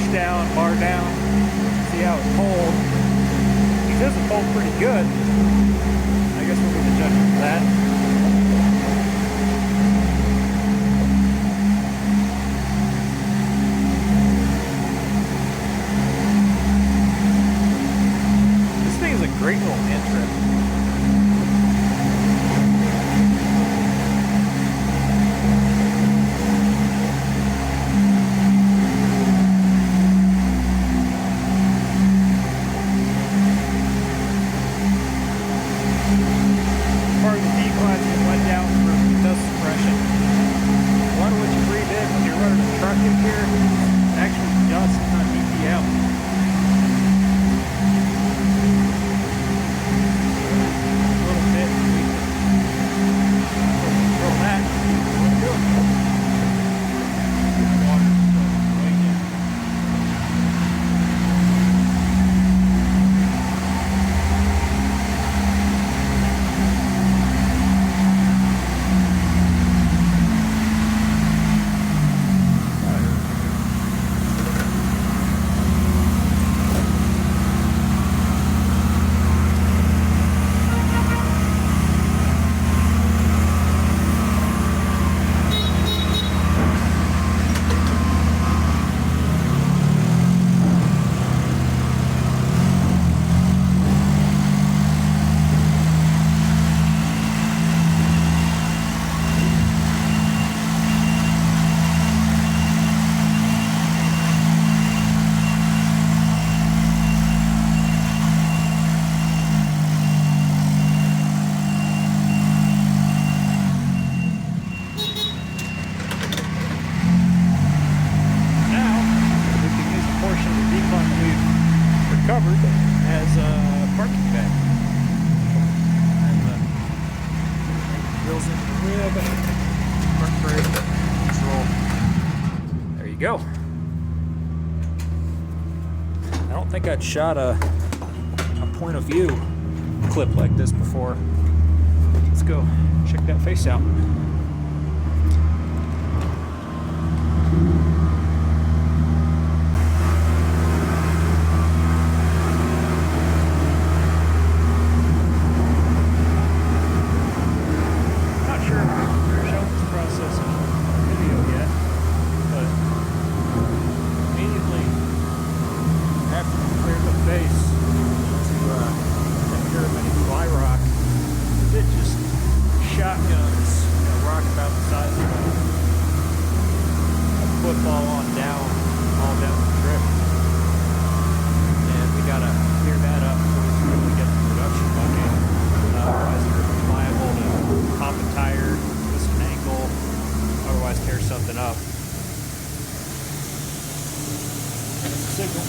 wash down, bar down, see how it's pulled. He says it pulled pretty good. I guess we'll be the judge of that. This thing is a great little hand trip. As a parking bag. And wheels in the rib, front brake, control. There you go. I don't think I'd shot a point of view clip like this before. Let's go check that face out. Football on down, all down the trip, and we gotta clear that up before we can really get the production bucket. Otherwise, we're liable to pop a tire, twist an ankle, otherwise tear something up. Signal.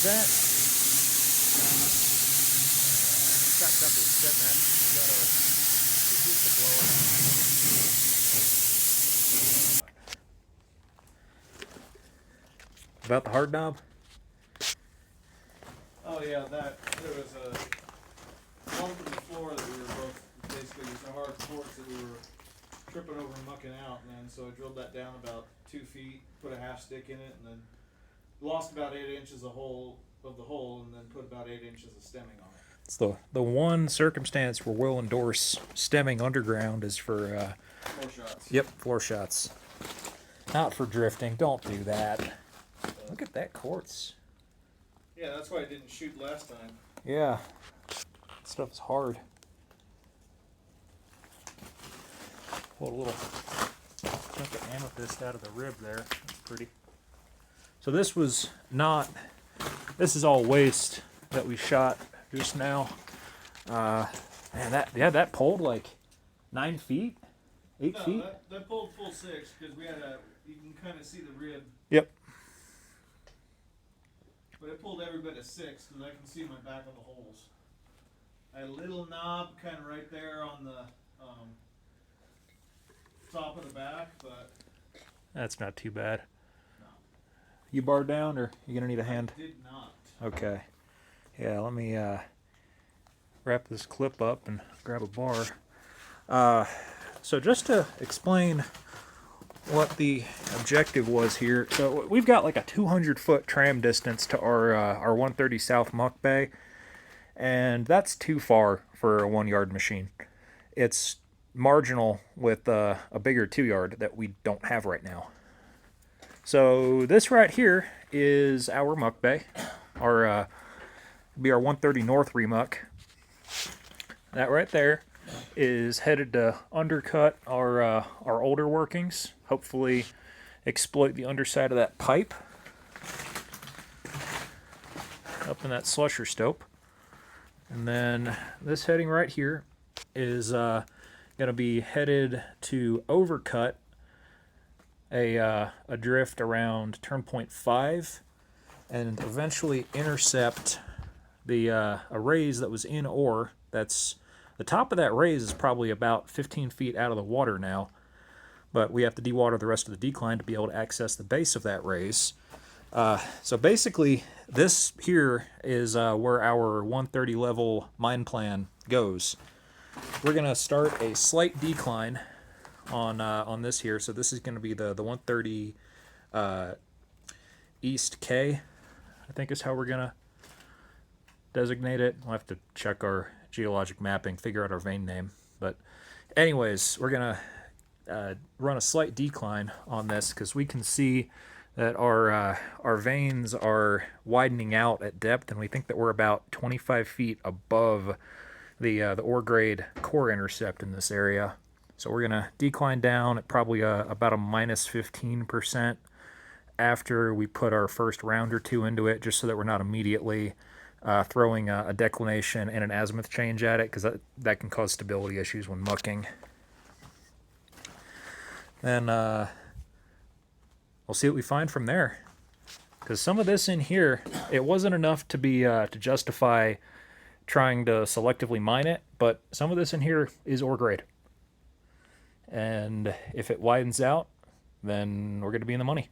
That backed up is set, man. We gotta reduce the blower. About the hard knob? Oh yeah, that there was a bump in the floor that we were both basically it was a hard quartz that we were tripping over and mucking out, and then so I drilled that down about 2 feet, put a half stick in it, and then lost about 8 inches of the hole, and then put about 8 inches of stemming on it. It's the one circumstance where we'll endorse stemming underground is for floor shots. Yep, floor shots. Not for drifting. Don't do that. Look at that quartz. Yeah, that's why I didn't shoot last time. Yeah, that stuff is hard. Pull a little chunk of amethyst out of the rib there. That's pretty. So this was not. This is all waste that we shot just now. Man, that pulled like 9 feet, 8 feet. That pulled full 6 because we had you can kind of see the rib. Yep. But it pulled every bit of 6 because I can see my back of the holes. I had a little knob kind of right there on the top of the back, but that's not too bad. No. You bar down, or you gonna need a hand? I did not. Okay. Yeah, let me wrap this clip up and grab a bar. So just to explain what the objective was here, so we've got like a 200-foot tram distance to our 130 South muck bay, and that's too far for a 1-yard machine. It's marginal with a bigger 2-yard that we don't have right now. So this right here is our muck bay, our be our 130 North remuck. That right there is headed to undercut our older workings. Hopefully, exploit the underside of that pipe up in that slusher stope. And then this heading right here is going to be headed to overcut a drift around turn point 5 and eventually intercept a raise that was in ore. That's the top of that raise is probably about 15 feet out of the water now, but we have to dewater the rest of the decline to be able to access the base of that raise. So basically, this here is where our 130 level mine plan goes. We're gonna start a slight decline on this here. So this is going to be the 130 East K, I think is how we're gonna designate it. We'll have to check our geologic mapping, figure out our vein name. But anyways, we're gonna run a slight decline on this because we can see that our veins are widening out at depth, and we think that we're about 25 feet above the ore grade core intercept in this area. So we're gonna decline down at probably about a minus 15% after we put our first round or two into it, just so that we're not immediately throwing a declination and an azimuth change at it, because that can cause stability issues when mucking. Then we'll see what we find from there, because some of this in here, it wasn't enough to be to justify trying to selectively mine it, but some of this in here is ore grade, and if it widens out, then we're going to be in the money.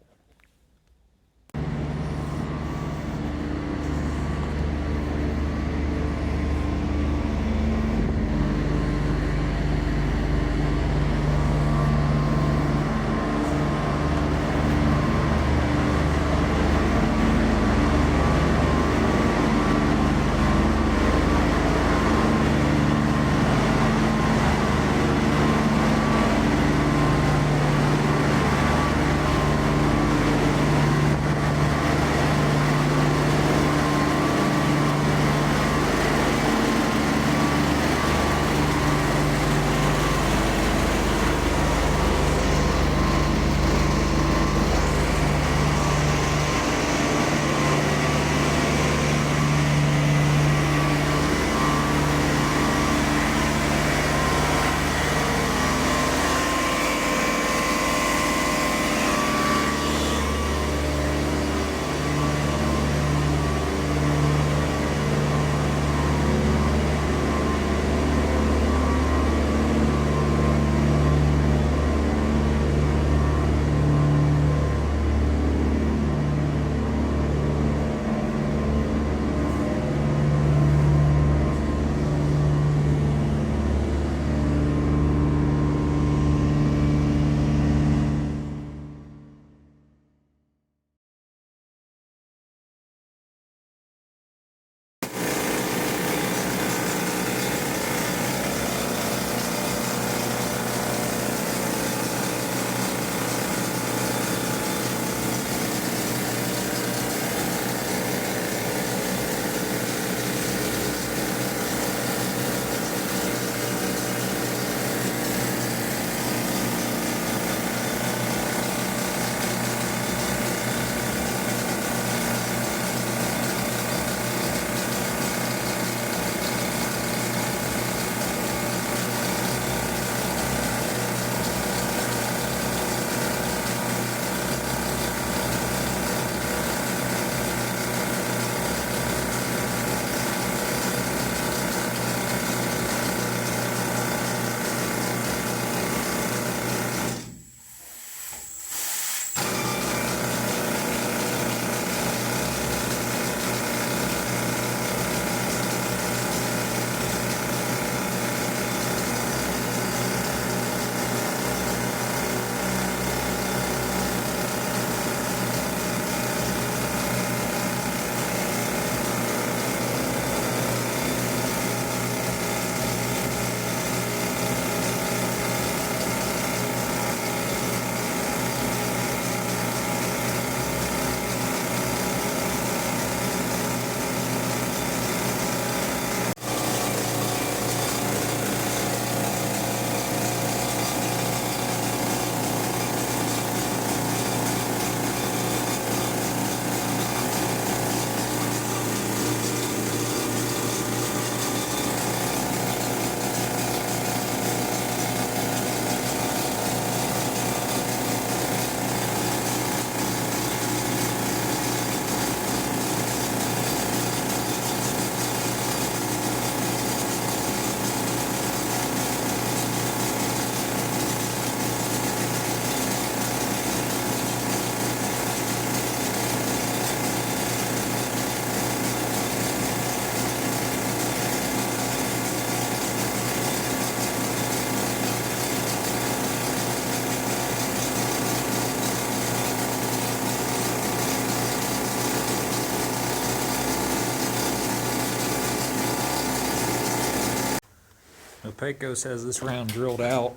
Pecos has this round drilled out,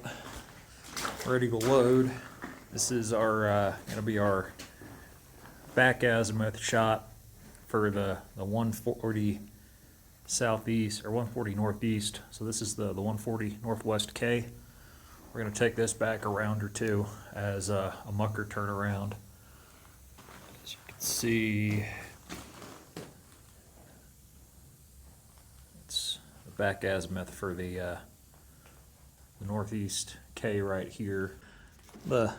ready to load. This is our gonna be our back-azimuth shot for the 140 southeast or 140 northeast. So this is the 140 northwest K. We're gonna take this back a round or two as a mucker turnaround. As you can see, it's the back-azimuth for the northeast K right here. The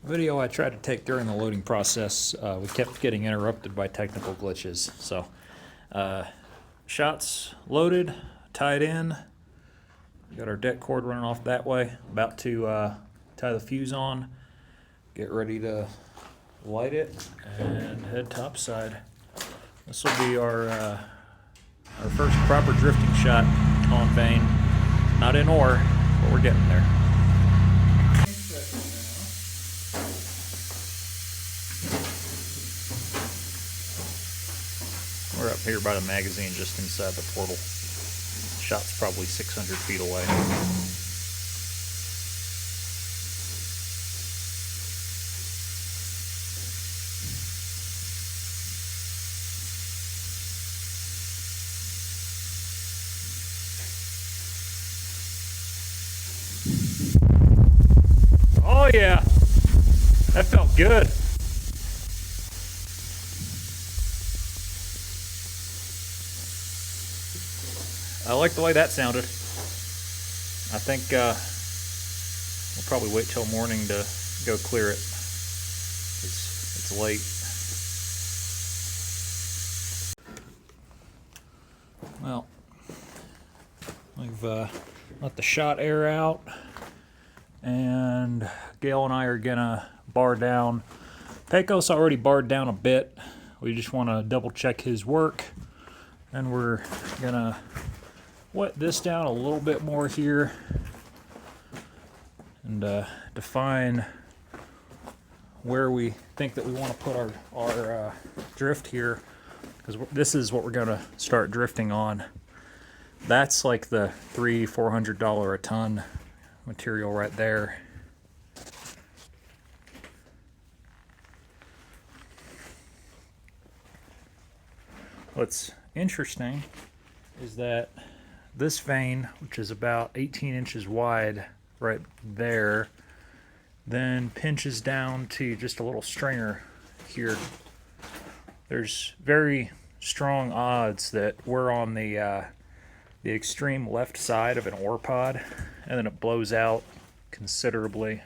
video I tried to take during the loading process, we kept getting interrupted by technical glitches. So, shots loaded, tied in. Got our deck cord running off that way. About to tie the fuse on. Get ready to light it and head topside. This will be our first proper drifting shot on vein. Not in ore, but we're getting there. We're up here by the magazine just inside the portal. Shot's probably 600 feet away. Oh yeah, that felt good. I like the way that sounded. I think we'll probably wait till morning to go clear it. It's late. Well, we've let the shot air out, and Gail and I are gonna bar down. Pecos already barred down a bit. We just want to double check his work, and we're gonna wet this down a little bit more here and define where we think that we want to put our drift here, because this is what we're going to start drifting on. That's like the $300-400 a ton material right there. What's interesting is that this vein, which is about 18 inches wide right there, then pinches down to just a little stringer here. There's very strong odds that we're on the extreme left side of an ore pod, and then it blows out considerably,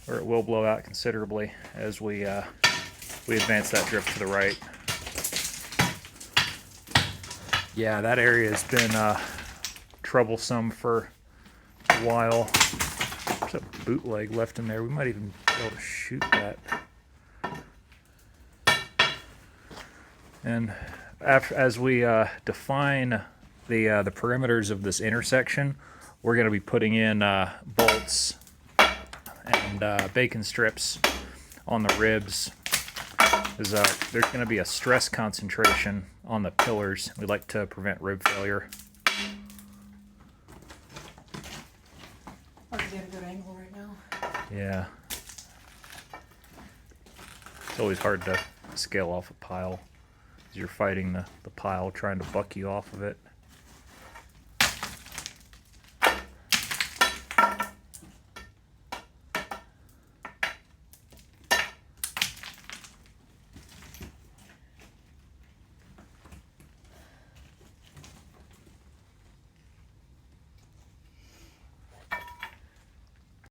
or it will blow out considerably as we advance that drift to the right. Yeah, that area has been troublesome for a while. There's a bootleg left in there. We might even be able to shoot that. And as we define the perimeters of this intersection, we're going to be putting in bolts and bacon strips on the ribs. There's going to be a stress concentration on the pillars. We like to prevent rib failure. Hard to get a good angle right now. Yeah. It's always hard to scale off a pile, because you're fighting the pile trying to buck you off of it.